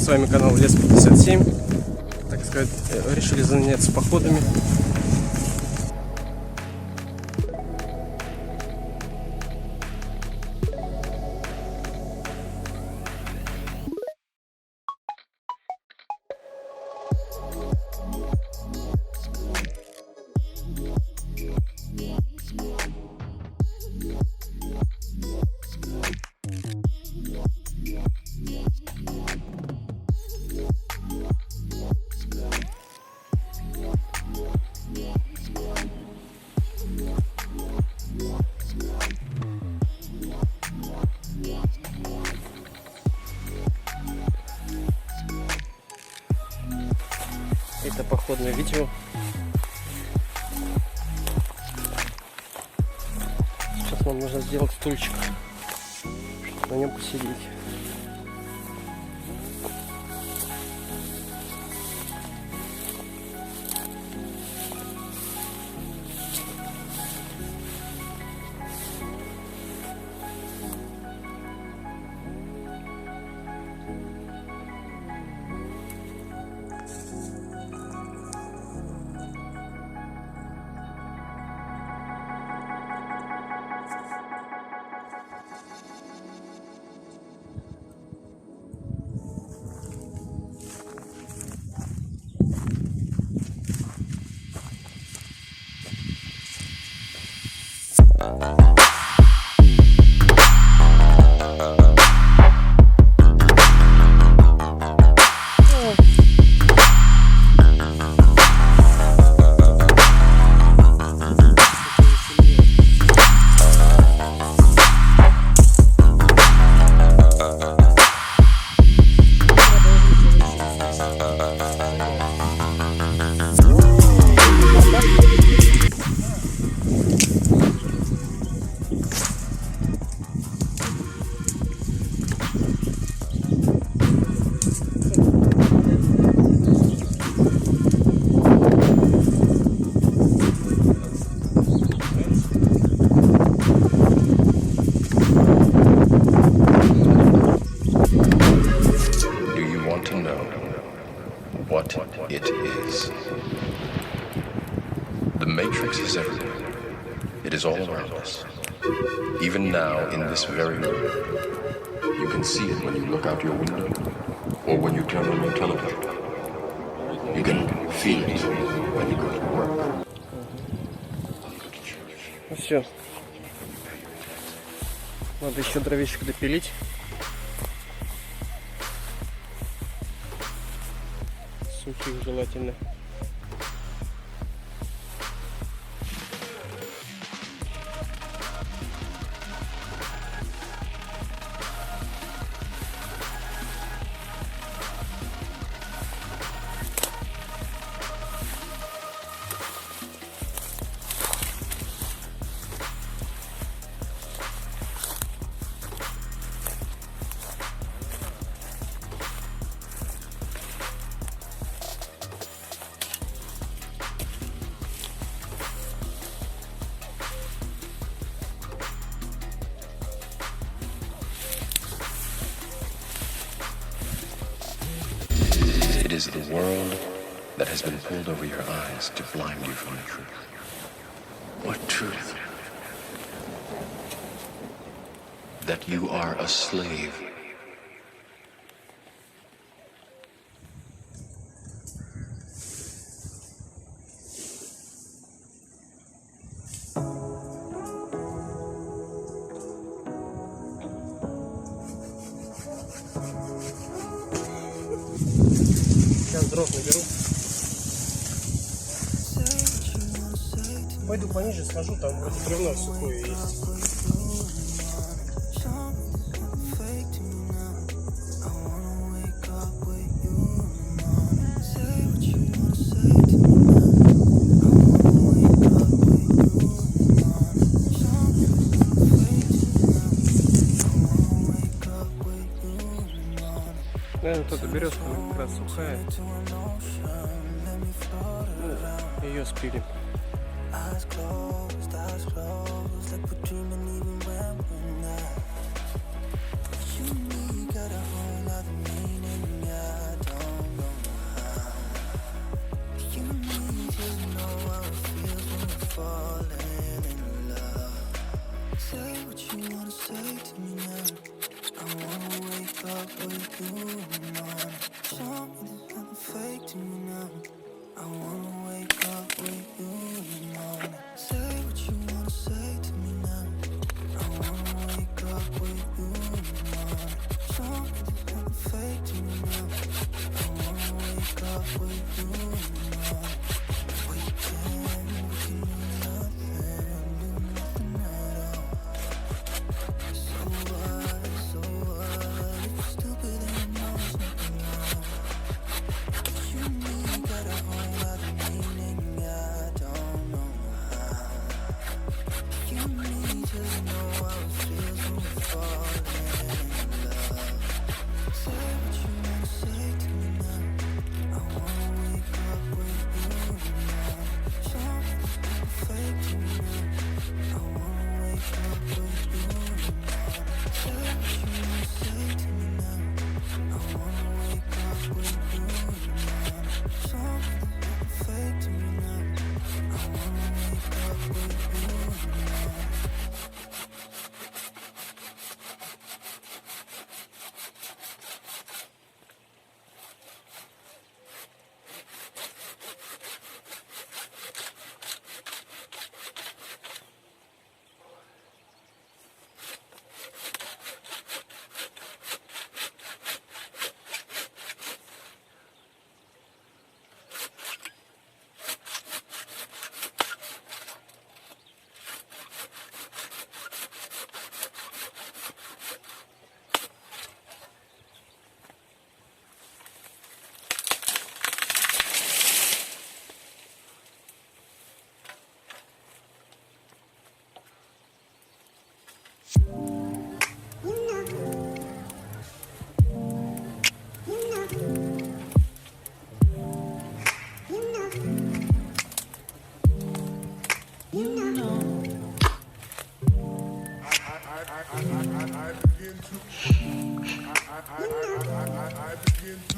с вами канал Лес 57. Так сказать, решили заняться походами. Это походное видео. Сейчас нам нужно сделать стульчик, чтобы на нем посидеть. What it is. The matrix is everywhere. It is all around us. Even now, in this very room. You can see it when you look out your window or when you turn on your television. You can feel it when you go to work. Ну все. Надо еще дровишек допилить. Сухих желательно. It is the world that has been pulled over your eyes to blind you from the truth. What truth? That you are a slave. Сейчас дров наберу. Пойду пониже схожу, там вроде бревно сухое есть. Наверное, тут березка как раз сухая. Ну, ее спилим. fake to me now. I wanna wake up with you in the morning. Say what you wanna say to me now. I wanna wake up with you in the morning. Show me there's nothing fake to me now. I wanna wake up with you in the morning. We can do nothing at all. So what, if you're stupid and you know there's nothing wrong. You and me got a whole lot of meaning, I don't know how. You and me just know how it feels when we're falling in love. Say what you wanna say to me now. I wanna wake up with you in the morning. Show me there's nothing fake to me now. I wanna wake up with you in the morning. Say what you wanna say to me now. I wanna wake up with you in the morning. Show me there's nothing fake to me now. I wanna wake up with you in the morning. I begin to